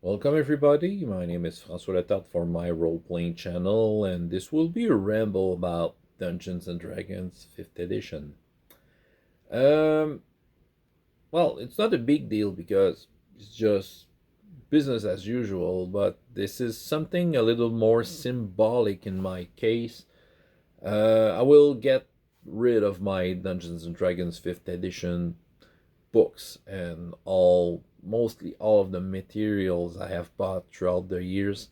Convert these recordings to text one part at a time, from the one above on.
Welcome everybody, my name is François Letarte for my role-playing channel, and this will be a ramble about Dungeons and Dragons 5th edition. Um, well, it's not a big deal because it's just business as usual, but this is something a little more symbolic in my case. I will get rid of my Dungeons and Dragons 5th edition books and mostly all of the materials I have bought throughout the years.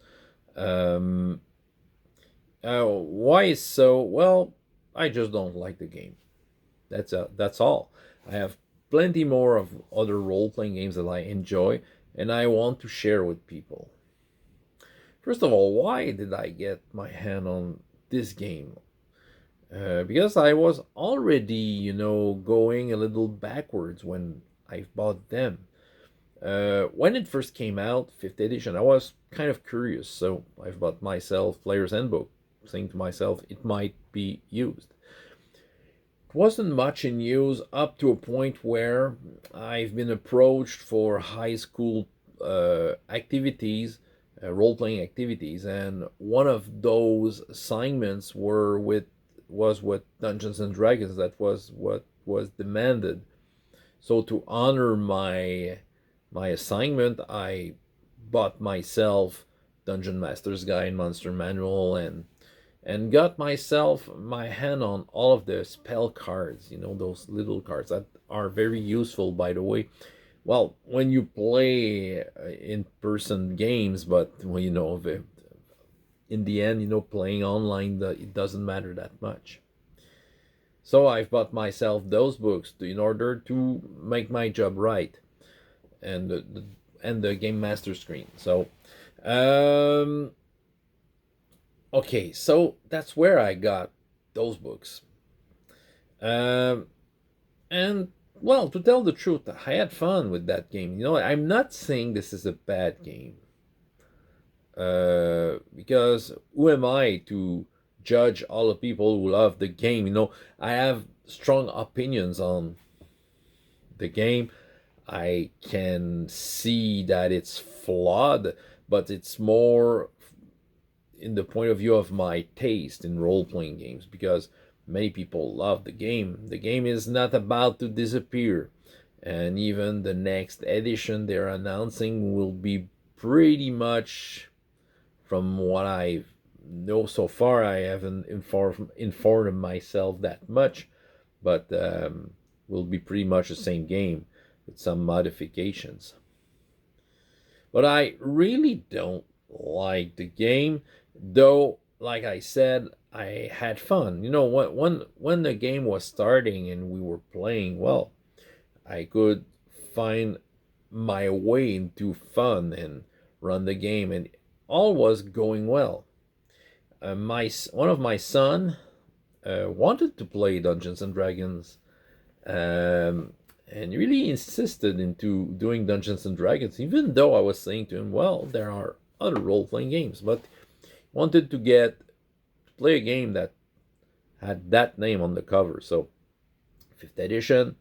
Um, why so? Well, I just don't like the game. That's all. I have plenty more of other role playing games that I enjoy, and I want to share with people. First of all, why did I get my hand on this game? Because I was already, going a little backwards when I bought them. When it first came out, 5th edition, I was kind of curious, so I bought myself Player's Handbook, saying to myself, it might be used. It wasn't much in use up to a point where I've been approached for high school activities, role playing activities, and one of those assignments was with Dungeons and Dragons. That was what was demanded. So to honor my assignment, I bought myself Dungeon Master's Guide, Monster Manual, and got myself my hand on all of the spell cards. You know, those little cards that are very useful, by the way. Well, when you play in-person games, but well, in the end, playing online, it doesn't matter that much. So I've bought myself those books in order to make my job right, and the game master screen. So, um, okay, so that's where I got those books. Um, and well, to tell the truth, I had fun with that game. I'm not saying this is a bad game, because who am I to judge all the people who love the game? I have strong opinions on the game. I can see that it's flawed, but it's more in the point of view of my taste in role playing games, because many people love the game. The game is not about to disappear, and even the next edition they're announcing will be pretty much, from what I know so far. I haven't informed myself that much, but will be pretty much the same game with some modifications. But I really don't like the game, though. Like I said, I had fun. When the game was starting and we were playing, well, I could find my way into fun and run the game, and all was going well. My one of my son wanted to play Dungeons and Dragons, um, and really insisted into doing Dungeons and Dragons, even though I was saying to him, well, there are other role-playing games, but wanted to play a game that had that name on the cover. So 5th edition,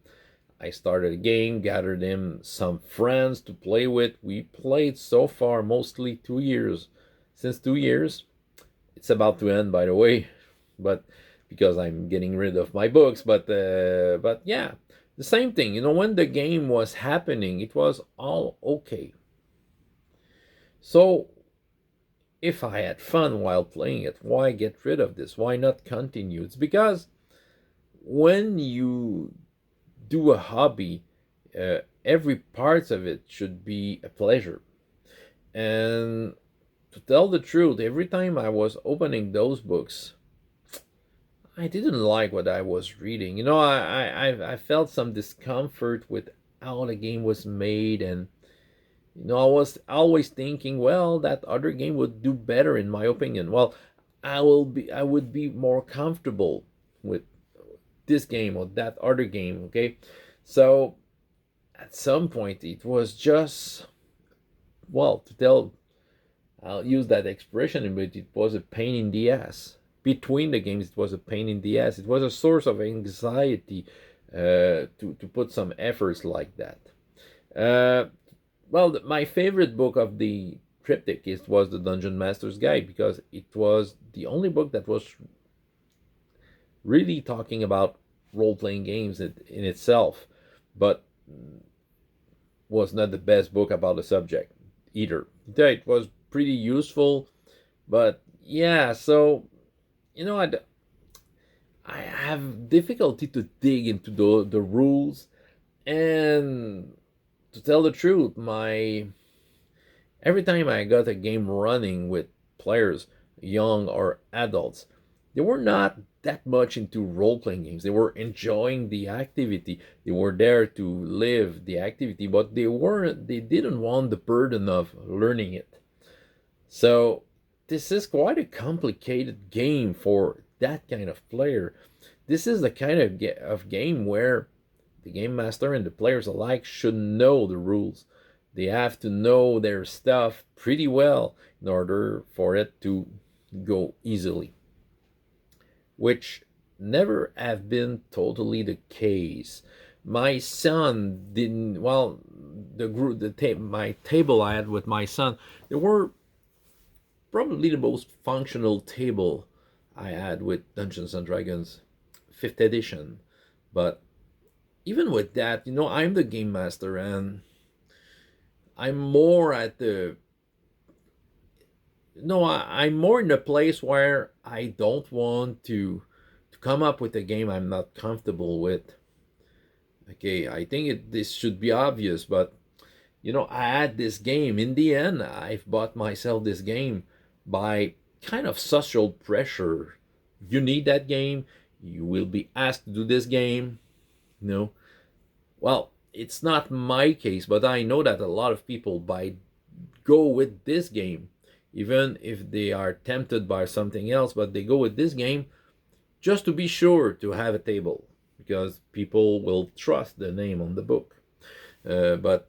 I started a game, gathered him some friends to play with. We played so far mostly 2 years. Since 2 years, it's about to end, by the way, but because I'm getting rid of my books. But yeah, the same thing. When the game was happening, it was all okay. So if I had fun while playing it, why get rid of this? Why not continue? It's because when you do a hobby, every part of it should be a pleasure. And to tell the truth, every time I was opening those books, I didn't like what I was reading. I felt some discomfort with how the game was made, and I was always thinking, well, that other game would do better, in my opinion. Well, I would be more comfortable with this game or that other game. Okay, so at some point it was just, well, to tell, I'll use that expression, but it was a pain in the ass. Between the games, it was a pain in the ass. It was a source of anxiety, to put some efforts like that. Uh, well, my favorite book of the triptych was the Dungeon Master's Guide, because it was the only book that was really talking about role playing games in itself, but was not the best book about the subject either. Yeah, it was pretty useful, but yeah, so you know, I have difficulty to dig into the rules, and to tell the truth, my every time I got a game running with players, young or adults, they were not that much into role playing games. They were enjoying the activity. They were there to live the activity, but they didn't want the burden of learning it. So this is quite a complicated game for that kind of player. This is the kind of game where the game master and the players alike should know the rules. They have to know their stuff pretty well in order for it to go easily, which never have been totally the case. My son didn't. Well, the group, my table I had with my son, there were probably the most functional table I had with Dungeons and Dragons 5th edition. But even with that, I'm the game master, and I'm more at the no, I'm more in a place where I don't want to come up with a game I'm not comfortable with. Okay, I think this should be obvious, but I had this game. In the end, I've bought myself this game by kind of social pressure. You need that game. You will be asked to do this game. You know, well, it's not my case, but I know that a lot of people go with this game, even if they are tempted by something else, but they go with this game just to be sure to have a table, because people will trust the name on the book. But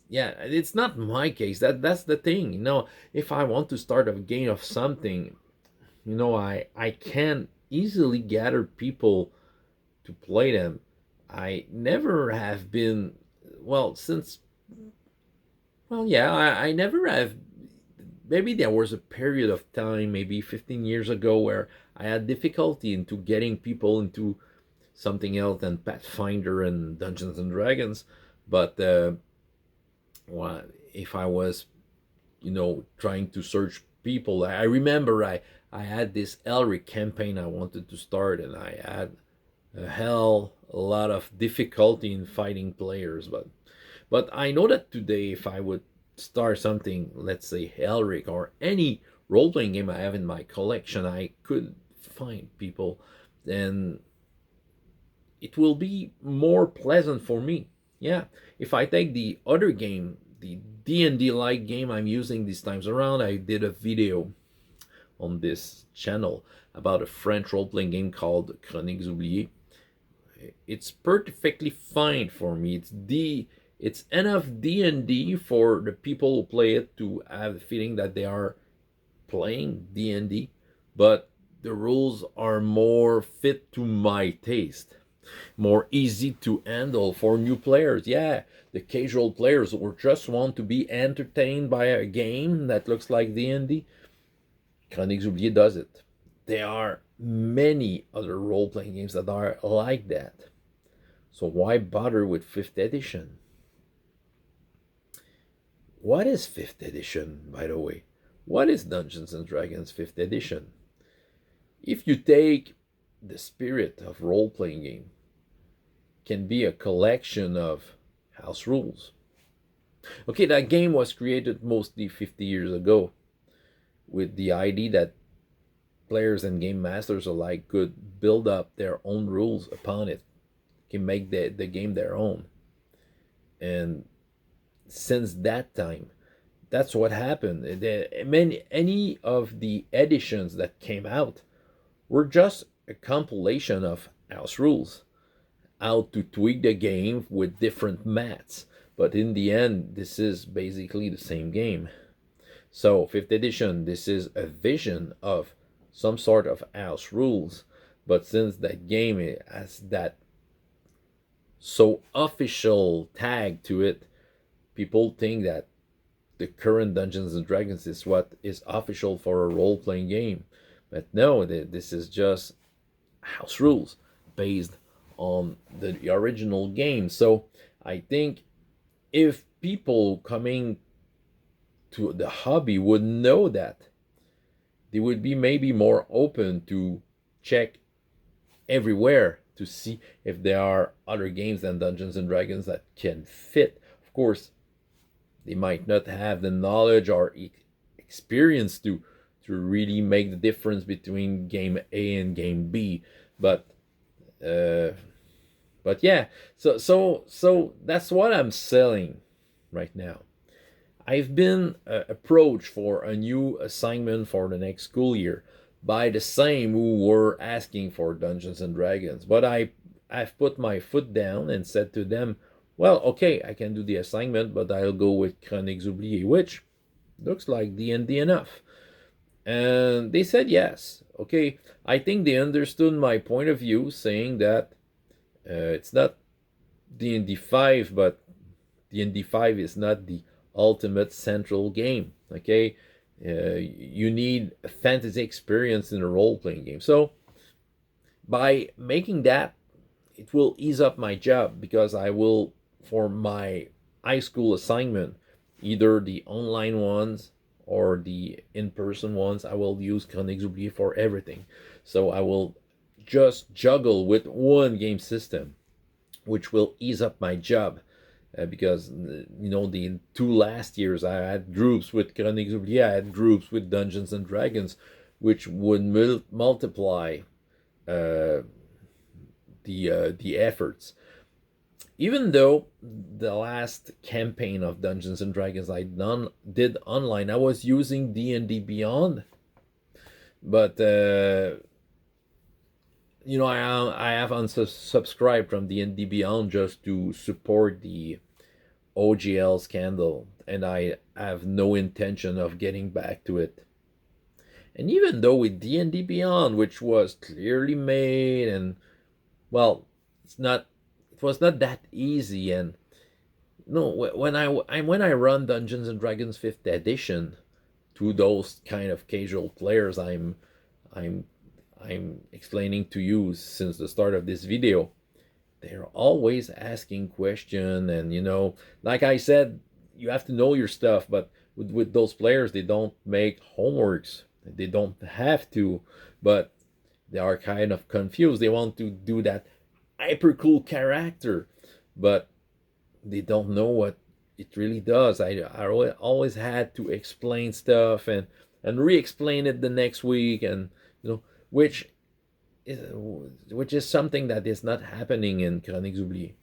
yeah, it's not my case. That's the thing. If I want to start a game of something, I can easily gather people to play them. I never have been, well, since, well, yeah, I never have. Maybe there was a period of time, maybe 15 years ago, where I had difficulty into getting people into something else than Pathfinder and Dungeons and Dragons. But well, if I was, trying to search people, I remember I had this Elric campaign I wanted to start, and I had a lot of difficulty in fighting players. But I know that today, if I would start something, let's say Elric or any role playing game I have in my collection, I could find people, and it will be more pleasant for me. Yeah, if I take the other game, the D&D like game I'm using these times around, I did a video on this channel about a French role playing game called Chroniques Oubliées. It's perfectly fine for me. It's enough D&D for the people who play it to have the feeling that they are playing D&D, but the rules are more fit to my taste, more easy to handle for new players. Yeah, the casual players who just want to be entertained by a game that looks like D&D, Chroniques Oubliées does it. There are many other role-playing games that are like that. So why bother with 5th edition? What is 5th edition, by the way? What is Dungeons and Dragons 5th edition? If you take the spirit of role-playing game, can be a collection of house rules. Okay, that game was created mostly 50 years ago with the idea that players and game masters alike could build up their own rules upon it, can make the game their own. And since that time, that's what happened. Any of the editions that came out were just a compilation of house rules, how to tweak the game with different mats. But in the end, this is basically the same game. So 5th edition, this is a vision of some sort of house rules. But since that game has that so official tag to it, people think that the current Dungeons and Dragons is what is official for a role playing game. But no, this is just house rules based on the original game. So I think if people coming to the hobby would know that, they would be maybe more open to check everywhere to see if there are other games than Dungeons and Dragons that can fit. Of course, they might not have the knowledge or experience to really make the difference between game A and game B, but uh, yeah. So that's what I'm selling right now. I've been approached for a new assignment for the next school year by the same who were asking for Dungeons and Dragons. But I've put my foot down and said to them, well, okay, I can do the assignment, but I'll go with Chroniques Oubliées, which looks like D&D enough. And they said yes. Okay, I think they understood my point of view, saying that it's not D&D5, but D&D5 is not the ultimate central game. Okay, you need a fantasy experience in a role-playing game. So by making that, it will ease up my job, because I will, for my high school assignment, either the online ones or the in-person ones, I will use Chroniques Oubliées for everything. So I will just juggle with one game system, which will ease up my job. Because the 2 last years I had groups with Chroniques Oubliées, I had groups with Dungeons and Dragons, which would multiply the efforts. Even though the last campaign of Dungeons and Dragons I did online, I was using D&D Beyond, but I have unsubscribed from D&D Beyond just to support the OGL scandal, and I have no intention of getting back to it. And even though with D&D Beyond, which was clearly made, and well, it was not that easy. And no, when I run Dungeons and Dragons 5th edition to those kind of casual players I'm explaining to you since the start of this video, they're always asking questions. And like I said, you have to know your stuff, but with those players, they don't make homeworks. They don't have to, but they are kind of confused. They want to do that hyper cool character, but they don't know what it really does. I always had to explain stuff and re-explain it the next week, and which is something that is not happening in Chroniques Oubliées.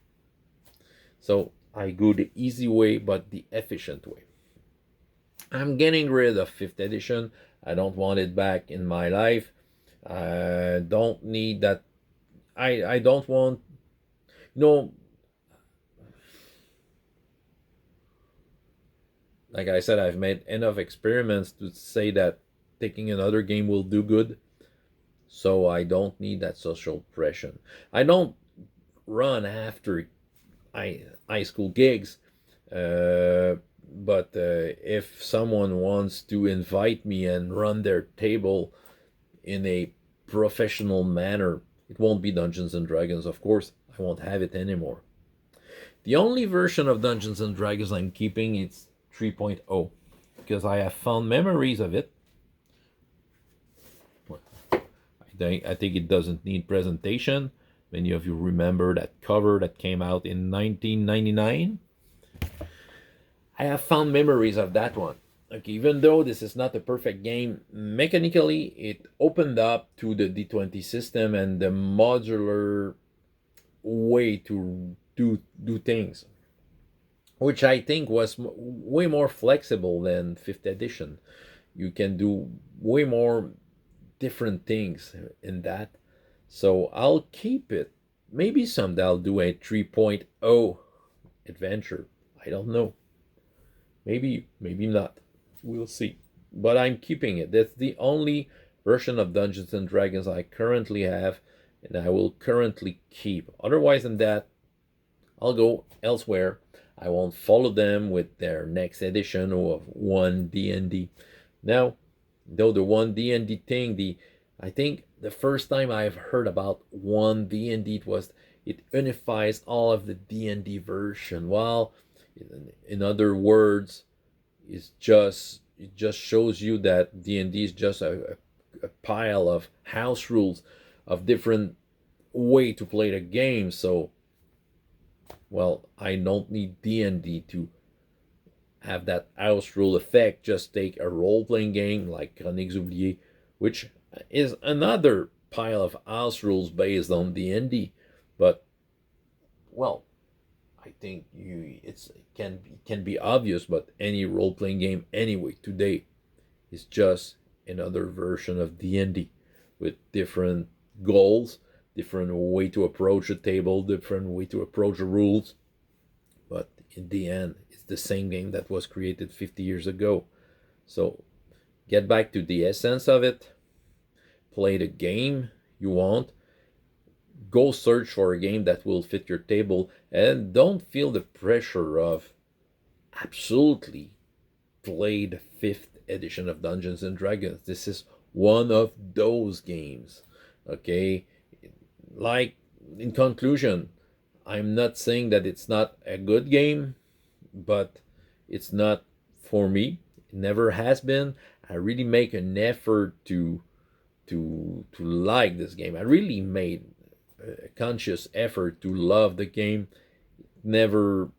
So I go the easy way, but the efficient way. I'm getting rid of 5th edition. I don't want it back in my life. I don't need that. I don't want, like I said, I've made enough experiments to say that taking another game will do good. So I don't need that social pressure. I don't run after high school gigs. But if someone wants to invite me and run their table in a professional manner, it won't be Dungeons and Dragons, of course. I won't have it anymore. The only version of Dungeons and Dragons I'm keeping is 3.0, because I have fond memories of it. I think it doesn't need presentation. Many of you remember that cover that came out in 1999. I have fond memories of that one. Like, even though this is not a perfect game, mechanically it opened up to the D20 system and the modular way to do things, which I think was way more flexible than 5th edition. You can do way more different things in that. So I'll keep it. Maybe someday I'll do a 3.0 adventure. I don't know. Maybe not. We'll see. But I'm keeping it. That's the only version of Dungeons and Dragons I currently have, and I will currently keep. Otherwise than that, I'll go elsewhere. I won't follow them with their next edition of one D&D. Now, though the one D&D thing, I think the first time I've heard about one D&D, it unifies all of the D&D version. While in other words, it just shows you that D&D is just a pile of house rules of different way to play the game. So, well, I don't need D&D to have that house rule effect. Just take a role-playing game like Chroniques Oubliées, which is another pile of house rules based on D&D. But, well, I think it can be obvious, but any role-playing game anyway today is just another version of D&D with different goals, different way to approach the table, different way to approach the rules. But in the end, it's the same game that was created 50 years ago. So get back to the essence of it. Play the game you want. Go search for a game that will fit your table, and don't feel the pressure of absolutely play the 5th edition of Dungeons and Dragons. This is one of those games. Okay? Like, in conclusion, I'm not saying that it's not a good game, but it's not for me. It never has been. I really make an effort to like this game. I really made a conscious effort to love the game. Never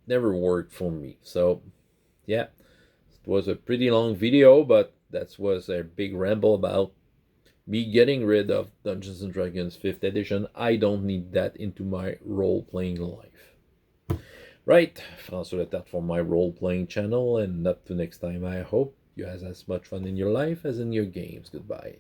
worked for me. So yeah, it was a pretty long video, but that was a big ramble about me getting rid of Dungeons and Dragons 5th edition. I don't need that into my role-playing life. Right, François Letarte for my role-playing channel, and up to next time, I hope you have as much fun in your life as in your games. Goodbye.